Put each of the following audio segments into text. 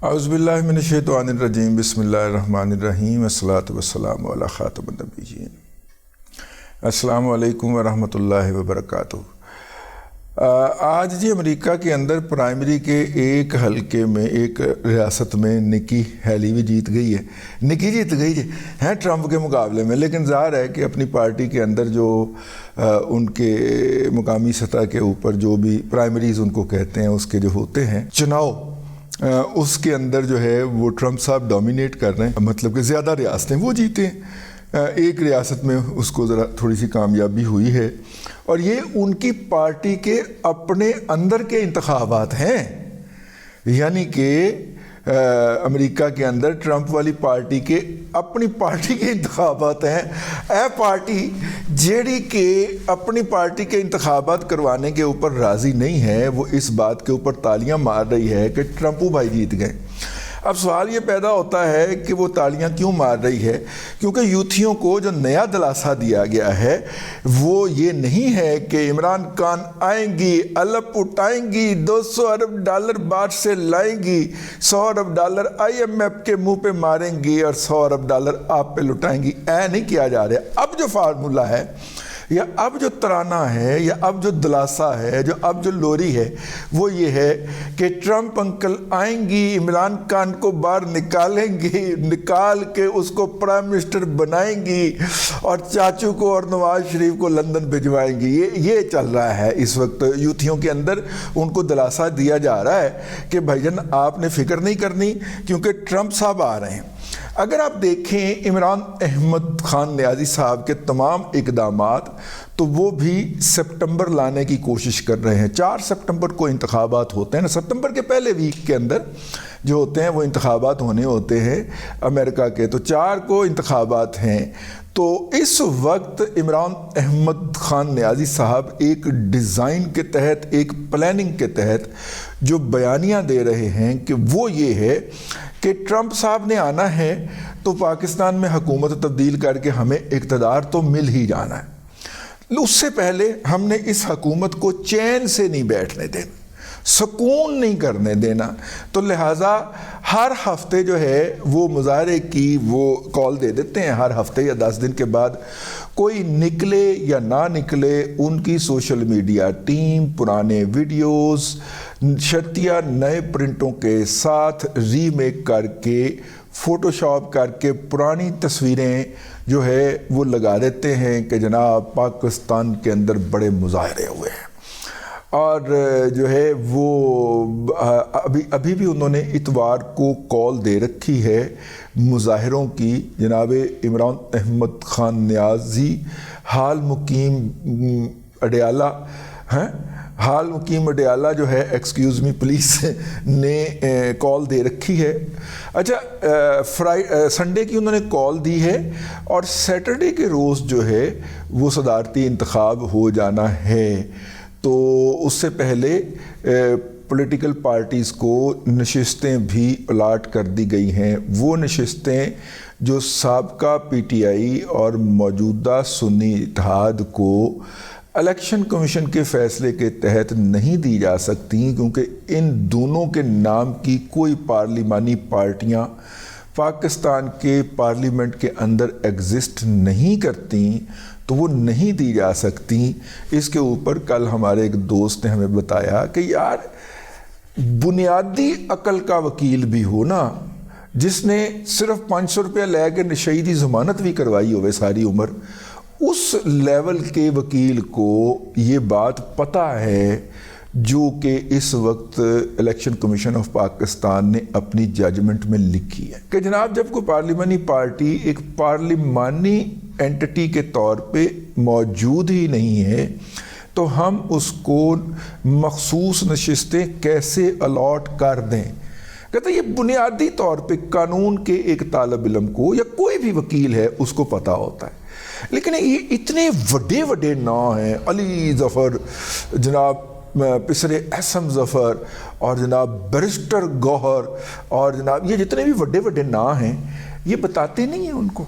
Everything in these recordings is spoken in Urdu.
اعوذ باللہ من الشیطان الرجیم بسم اللہ الرحمن الرحیم والصلاۃ والسلام علی خاتم النبیین۔ السلام علیکم ورحمۃ اللہ وبرکاتہ۔ آج امریکہ کے اندر پرائمری کے ایک حلقے میں ایک ریاست میں نکی ہیلی بھی جیت گئی ہے۔ نکی جیت گئی ہے ٹرمپ کے مقابلے میں، لیکن ظاہر ہے کہ اپنی پارٹی کے اندر جو ان کے مقامی سطح کے اوپر جو بھی پرائمریز ان کو کہتے ہیں اس کے جو ہوتے ہیں چناؤ، اس کے اندر جو ہے وہ ٹرمپ صاحب ڈومینیٹ کر رہے ہیں، مطلب کہ زیادہ ریاستیں وہ جیتے ہیں۔ ایک ریاست میں اس کو ذرا تھوڑی سی کامیابی ہوئی ہے، اور یہ ان کی پارٹی کے اپنے اندر کے انتخابات ہیں، یعنی کہ امریکہ کے اندر ٹرمپ والی پارٹی کے اپنی پارٹی کے انتخابات ہیں۔ اے پارٹی جیڑی کہ اپنی پارٹی کے انتخابات کروانے کے اوپر راضی نہیں ہے، وہ اس بات کے اوپر تالیاں مار رہی ہے کہ ٹرمپو بھائی جیت گئے۔ اب سوال یہ پیدا ہوتا ہے کہ وہ تالیاں کیوں مار رہی ہے؟ کیونکہ یوتھیوں کو جو نیا دلاسا دیا گیا ہے وہ یہ نہیں ہے کہ عمران خان آئیں گی، الپ اٹھائیں گی، $200 ارب باہر سے لائیں گی، $100 ارب IMF کے منہ پہ ماریں گی اور $100 ارب آپ پہ لٹائیں گی۔ نہیں کیا جا رہا۔ اب جو فارمولہ ہے یا اب جو ترانہ ہے یا اب جو دلاسا ہے، جو اب جو لوری ہے، وہ یہ ہے کہ ٹرمپ انکل آئیں گی، عمران خان کو باہر نکالیں گی، نکال کے اس کو پرائم منسٹر بنائیں گی اور چاچو کو اور نواز شریف کو لندن بھجوائیں گی۔ یہ چل رہا ہے اس وقت یوتھیوں کے اندر، ان کو دلاسا دیا جا رہا ہے کہ بھائی جان آپ نے فکر نہیں کرنی کیونکہ ٹرمپ صاحب آ رہے ہیں۔ اگر آپ دیکھیں عمران احمد خان نیازی صاحب کے تمام اقدامات، تو وہ بھی سپٹمبر لانے کی کوشش کر رہے ہیں۔ 4 سپٹمبر کو انتخابات ہوتے ہیں نا، سپٹمبر کے پہلے ویک کے اندر جو ہوتے ہیں وہ انتخابات ہونے ہوتے ہیں امریکہ کے، تو 4 کو انتخابات ہیں۔ تو اس وقت عمران احمد خان نیازی صاحب ایک ڈیزائن کے تحت، ایک پلاننگ کے تحت جو بیانیاں دے رہے ہیں کہ وہ یہ ہے کہ ٹرمپ صاحب نے آنا ہے تو پاکستان میں حکومت تبدیل کر کے ہمیں اقتدار تو مل ہی جانا ہے۔ اس سے پہلے ہم نے اس حکومت کو چین سے نہیں بیٹھنے دینا، سکون نہیں کرنے دینا، تو لہٰذا ہر ہفتے جو ہے وہ مظاہرے کی وہ کال دے دیتے ہیں، ہر ہفتے یا 10 دن کے بعد کوئی نکلے یا نہ نکلے، ان کی سوشل میڈیا ٹیم پرانے ویڈیوز شرطیہ نئے پرنٹوں کے ساتھ ری میک کر کے، فوٹو شاپ کر کے پرانی تصویریں جو ہے وہ لگا دیتے ہیں کہ جناب پاکستان کے اندر بڑے مظاہرے ہوئے ہیں، اور جو ہے وہ ابھی بھی انہوں نے اتوار کو کال دے رکھی ہے مظاہروں کی۔ جناب عمران احمد خان نیازی حال مقیم اڈیالہ حال مقیم اڈیالہ جو ہے ایکسکیوز می پولیس نے کال دے رکھی ہے۔ اچھا، سنڈے کی انہوں نے کال دی ہے، اور سیٹرڈے کے روز جو ہے وہ صدارتی انتخاب ہو جانا ہے، تو اس سے پہلے پولیٹیکل پارٹیز کو نشستیں بھی الاٹ کر دی گئی ہیں۔ وہ نشستیں جو سابقہ PTI اور موجودہ سنی اتحاد کو الیکشن کمیشن کے فیصلے کے تحت نہیں دی جا سکتی، کیونکہ ان دونوں کے نام کی کوئی پارلیمانی پارٹیاں پاکستان کے پارلیمنٹ کے اندر ایگزسٹ نہیں کرتی، تو وہ نہیں دی جا سکتی۔ اس کے اوپر کل ہمارے ایک دوست نے ہمیں بتایا کہ یار بنیادی عقل کا وکیل بھی ہو نا، جس نے صرف $500 لے کے نشئی دی ضمانت بھی کروائی ہوئے ساری عمر، اس لیول کے وکیل کو یہ بات پتہ ہے جو کہ اس وقت الیکشن کمیشن آف پاکستان نے اپنی ججمنٹ میں لکھی ہے کہ جناب جب کوئی پارلیمانی پارٹی ایک پارلیمانی اینٹی کے طور پہ موجود ہی نہیں ہے، تو ہم اس کو مخصوص نشستیں کیسے الاٹ کر دیں؟ کہتا ہے یہ بنیادی طور پہ قانون کے ایک طالب علم کو یا کوئی بھی وکیل ہے اس کو پتہ ہوتا ہے، لیکن یہ اتنے بڑے نام ہیں، علی ظفر، جناب پسرے احسن ظفر، اور جناب بیرسٹر گوہر، اور جناب یہ جتنے بھی بڑے نام ہیں، یہ بتاتے نہیں ہیں، ان کو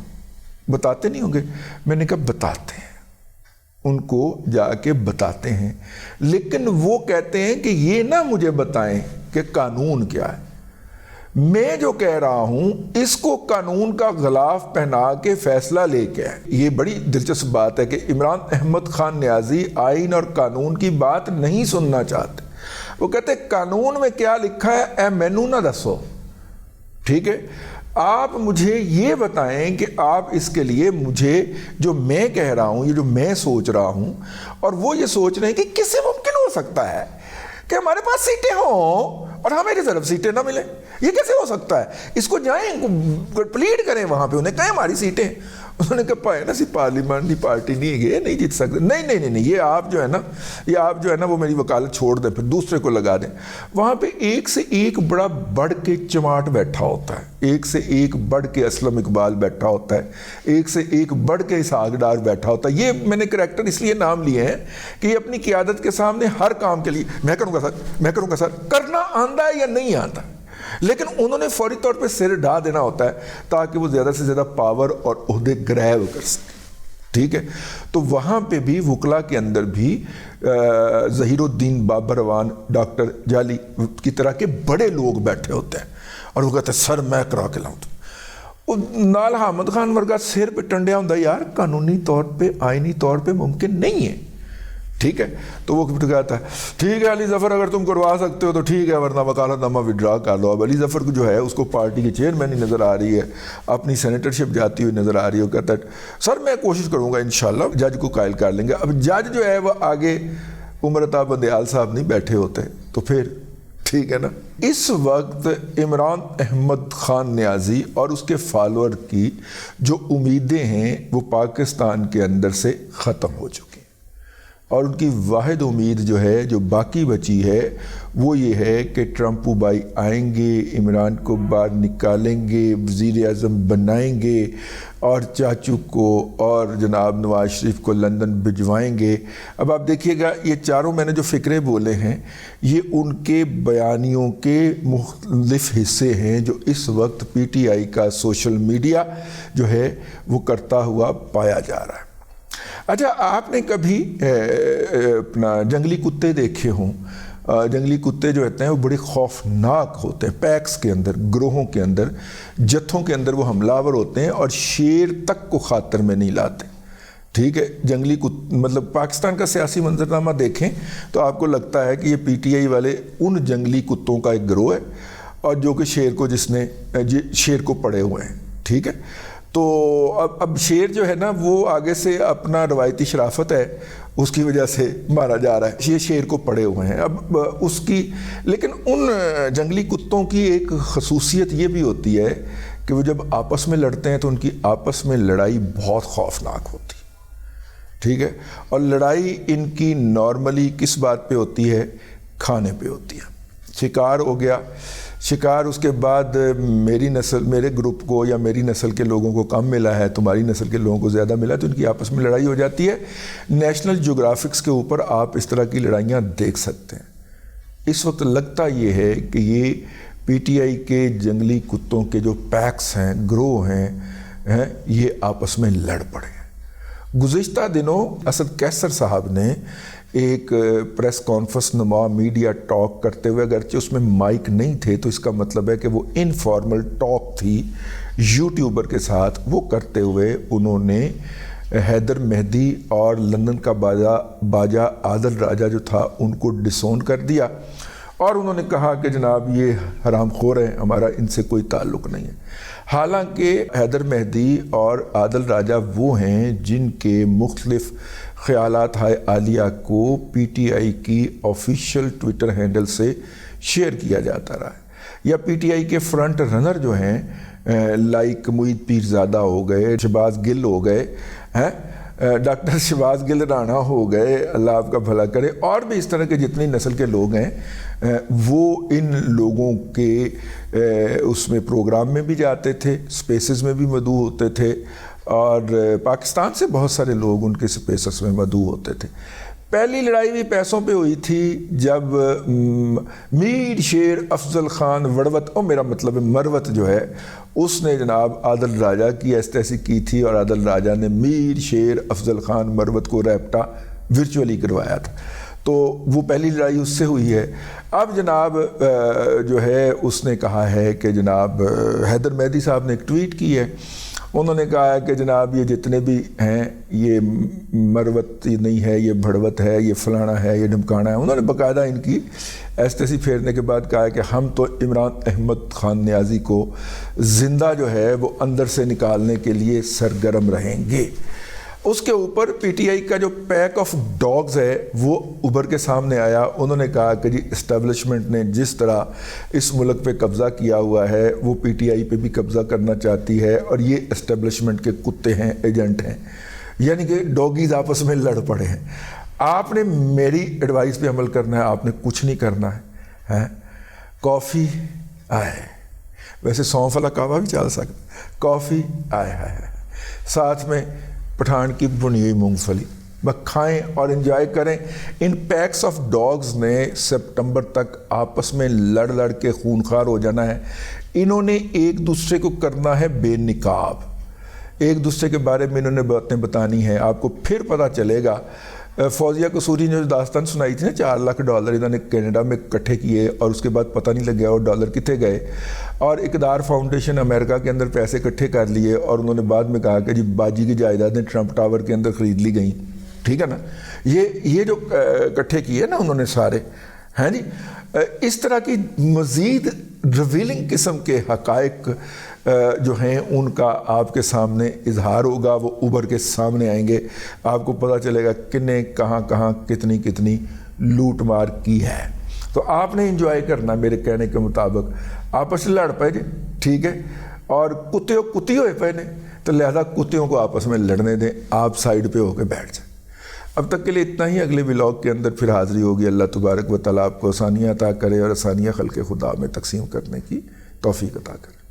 بتاتے نہیں ہوں گے۔ میں نے کہا بتاتے ہیں، ان کو جا کے بتاتے ہیں، لیکن وہ کہتے ہیں کہ یہ نہ مجھے بتائیں کہ قانون کیا ہے، میں جو کہہ رہا ہوں اس کو قانون کا غلاف پہنا کے فیصلہ لے کے آئے۔ یہ بڑی دلچسپ بات ہے کہ عمران احمد خان نیازی آئین اور قانون کی بات نہیں سننا چاہتے۔ وہ کہتے قانون میں کیا لکھا ہے اے مینوں نہ دسو، ٹھیک ہے، آپ مجھے یہ بتائیں کہ آپ اس کے لیے مجھے جو میں کہہ رہا ہوں، یہ جو میں سوچ رہا ہوں، اور وہ یہ سوچ رہے ہیں کہ کس سے ممکن ہو سکتا ہے کہ ہمارے پاس سیٹیں ہوں اور ہماری طرف سیٹیں نہ ملیں، یہ کیسے ہو سکتا ہے؟ اس کو جائیں پلیڈ کریں وہاں پہ، انہیں کہیں ہماری سیٹیں، انہوں نے کہا پائے نا سی پارلیمانی پارٹی نہیں ہے، نہیں جیت سکتے، نہیں یہ آپ جو ہے نا وہ میری وکالت چھوڑ دیں، پھر دوسرے کو لگا دیں۔ وہاں پہ ایک سے ایک بڑا بڑھ کے چماٹ بیٹھا ہوتا ہے، ایک سے ایک بڑھ کے اسلم اقبال بیٹھا ہوتا ہے، ایک سے ایک بڑھ کے اسحاق ڈار بیٹھا ہوتا ہے۔ یہ میں نے کریکٹر اس لیے نام لیے ہیں کہ یہ اپنی قیادت کے سامنے ہر کام کے لیے میں کروں گا سر، کرنا آندہ ہے یا نہیں آتا، لیکن انہوں نے فوری طور پہ سر ڈھا دینا ہوتا ہے تاکہ وہ زیادہ سے زیادہ پاور اور عہدے گریب کر سکیں، ٹھیک ہے۔ تو وہاں پہ بھی وکلا کے اندر بھی ظہیر الدین بابروان، ڈاکٹر جالی کی طرح کے بڑے لوگ بیٹھے ہوتے ہیں اور وہ کہتے ہیں سر میں کرا کے لاؤں تو نال حامد خان ورگا سر پہ ٹنڈیا ہوں یار قانونی طور پہ آئینی طور پہ ممکن نہیں ہے، ٹھیک ہے۔ تو وہ کہتا ہے ٹھیک ہے علی ظفر اگر تم کروا سکتے ہو تو ٹھیک ہے، ورنہ وکالت نامہ وڈرا کر لو۔ اب علی ظفر کو جو ہے اس کو پارٹی کے چیئرمین ہی نظر آ رہی ہے، اپنی سینیٹرشپ جاتی ہوئی نظر آ رہی ہے، وہ کہتا ہے سر میں کوشش کروں گا انشاءاللہ جج کو قائل کر لیں گے۔ اب جج جو ہے وہ آگے عمر عطا بندیال صاحب نہیں بیٹھے ہوتے، تو پھر ٹھیک ہے نا۔ اس وقت عمران احمد خان نیازی اور اس کے فالوور کی جو امیدیں ہیں وہ پاکستان کے اندر سے ختم ہو چکی ہیں، اور ان کی واحد امید جو ہے جو باقی بچی ہے وہ یہ ہے کہ ٹرمپو بھائی آئیں گے، عمران کو باہر نکالیں گے، وزیر اعظم بنائیں گے، اور چاچو کو اور جناب نواز شریف کو لندن بھجوائیں گے۔ اب آپ دیکھیے گا یہ چاروں میں نے جو فکرے بولے ہیں یہ ان کے بیانیوں کے مختلف حصے ہیں جو اس وقت پی ٹی آئی کا سوشل میڈیا جو ہے وہ کرتا ہوا پایا جا رہا ہے۔ اچھا آپ نے کبھی اپنا جنگلی کتے دیکھے ہوں؟ جنگلی کتے جو ہوتے ہیں وہ بڑے خوفناک ہوتے ہیں، پیکس کے اندر، گروہوں کے اندر، جتھوں کے اندر وہ حملہ آور ہوتے ہیں اور شیر تک کو خاطر میں نہیں لاتے، ٹھیک ہے۔ جنگلی مطلب پاکستان کا سیاسی منظرنامہ دیکھیں تو آپ کو لگتا ہے کہ یہ پی ٹی آئی والے ان جنگلی کتوں کا ایک گروہ ہے اور جو کہ شیر کو شیر کو پڑے ہوئے ہیں، ٹھیک ہے۔ تو اب شیر جو ہے نا وہ آگے سے اپنا روایتی شرافت ہے اس کی وجہ سے مارا جا رہا ہے، یہ شیر کو پڑے ہوئے ہیں۔ اب اس کی لیکن ان جنگلی کتوں کی ایک خصوصیت یہ بھی ہوتی ہے کہ وہ جب آپس میں لڑتے ہیں تو ان کی آپس میں لڑائی بہت خوفناک ہوتی ہے، ٹھیک ہے۔ اور لڑائی ان کی نارملی کس بات پہ ہوتی ہے؟ کھانے پہ ہوتی ہے۔ شکار ہو گیا، شکار اس کے بعد میری نسل، میرے گروپ کو یا میری نسل کے لوگوں کو کم ملا ہے، تمہاری نسل کے لوگوں کو زیادہ ملا، تو ان کی آپس میں لڑائی ہو جاتی ہے۔ نیشنل جیوگرافکس کے اوپر آپ اس طرح کی لڑائیاں دیکھ سکتے ہیں۔ اس وقت لگتا یہ ہے کہ یہ پی ٹی آئی کے جنگلی کتوں کے جو پیکس ہیں، گروہ ہیں، یہ آپس میں لڑ پڑے ہیں۔ گزشتہ دنوں اسد کیسر صاحب نے ایک پریس کانفرنس نما میڈیا ٹاک کرتے ہوئے، اگرچہ اس میں مائک نہیں تھے تو اس کا مطلب ہے کہ وہ انفارمل ٹاک تھی یوٹیوبر کے ساتھ، وہ کرتے ہوئے انہوں نے حیدر مہدی اور لندن کا باجا عادل راجہ جو تھا ان کو ڈسون کر دیا، اور انہوں نے کہا کہ جناب یہ حرام خور ہیں، ہمارا ان سے کوئی تعلق نہیں ہے۔ حالانکہ حیدر مہدی اور عادل راجہ وہ ہیں جن کے مختلف خیالات ہائے عالیہ کو پی ٹی آئی کی آفیشیل ٹویٹر ہینڈل سے شیئر کیا جاتا رہا ہے، یا پی ٹی آئی کے فرنٹ رنر جو ہیں لائک معید پیرزادہ ہو گئے، شہباز گل ہو گئے ہیں، ڈاکٹر شہباز گل رانا ہو گئے، اللہ آپ کا بھلا کرے، اور بھی اس طرح کے جتنی نسل کے لوگ ہیں وہ ان لوگوں کے اس میں پروگرام میں بھی جاتے تھے، سپیسز میں بھی مدعو ہوتے تھے، اور پاکستان سے بہت سارے لوگ ان کے سپیسز میں مدعو ہوتے تھے۔ پہلی لڑائی بھی پیسوں پہ ہوئی تھی جب میر شیر افضل خان وڑوت، اور میرا مطلب مروت جو ہے، اس نے جناب عادل راجہ کی ایسی کی تھی، اور عادل راجہ نے میر شیر افضل خان مروت کو ریپٹا ورچولی کروایا تھا۔ تو وہ پہلی لڑائی اس سے ہوئی ہے۔ اب جناب جو ہے اس نے کہا ہے کہ جناب حیدر مہدی صاحب نے ایک ٹویٹ کی ہے، انہوں نے کہا ہے کہ جناب یہ جتنے بھی ہیں یہ مروت نہیں ہے، یہ بھڑوت ہے، یہ فلانا ہے، یہ ڈھمکانا ہے۔ انہوں نے باقاعدہ ان کی ایسٹیسی پھیرنے کے بعد کہا ہے کہ ہم تو عمران احمد خان نیازی کو زندہ جو ہے وہ اندر سے نکالنے کے لیے سرگرم رہیں گے۔ اس کے اوپر پی ٹی آئی کا جو پیک آف ڈاگز ہے وہ ابھر کے سامنے آیا۔ انہوں نے کہا کہ جی اسٹیبلشمنٹ نے جس طرح اس ملک پہ قبضہ کیا ہوا ہے وہ پی ٹی آئی پہ بھی قبضہ کرنا چاہتی ہے، اور یہ اسٹیبلشمنٹ کے کتے ہیں، ایجنٹ ہیں، یعنی کہ ڈوگیز آپس میں لڑ پڑے ہیں۔ آپ نے میری ایڈوائس پہ عمل کرنا ہے، آپ نے کچھ نہیں کرنا ہے۔ کافی آئے، ویسے سونف والا کعوہ بھی چل سکتا، کافی آئے ہے، ساتھ میں پٹھان کی بنی ہوئی مونگ پھلی، بس کھائیں اور انجوائے کریں۔ ان پیکس آف ڈاگز نے سپٹمبر تک آپس میں لڑ لڑ کے خونخوار ہو جانا ہے۔ انہوں نے ایک دوسرے کو کرنا ہے بے نقاب، ایک دوسرے کے بارے میں انہوں نے باتیں بتانی ہیں۔ آپ کو پھر پتہ چلے گا، فوزیہ قصوری نے جو داستان سنائی تھی نا $4 لاکھ انہوں نے کینیڈا میں اکٹھے کیے اور اس کے بعد پتہ نہیں لگیا وہ ڈالر کتنے گئے، اور اقتدار فاؤنڈیشن امریکہ کے اندر پیسے اکٹھے کر لیے، اور انہوں نے بعد میں کہا کہ جی باجی کی جائیدادیں ٹرمپ ٹاور کے اندر خرید لی گئیں، ٹھیک ہے نا۔ یہ جو اکٹھے کیے نا انہوں نے سارے، ہیں جی، اس طرح کی مزید ریویلنگ قسم کے حقائق جو ہیں ان کا آپ کے سامنے اظہار ہوگا، وہ ابھر کے سامنے آئیں گے، آپ کو پتہ چلے گا کنے کہاں کہاں کتنی کتنی لوٹ مار کی ہے۔ تو آپ نے انجوائے کرنا میرے کہنے کے مطابق، آپس میں لڑ پائے جی، ٹھیک ہے، اور کتی ہوئے پے نے، تو لہذا کتوں کو آپس میں لڑنے دیں، آپ سائیڈ پہ ہو کے بیٹھ جائیں۔ اب تک کے لیے اتنا ہی، اگلے ولاگ کے اندر پھر حاضری ہوگی۔ اللہ تبارک و تعالیٰ آپ کو آسانیاں عطا کرے اور آسانیاں خلق خدا میں تقسیم کرنے کی توفیق عطا کرے۔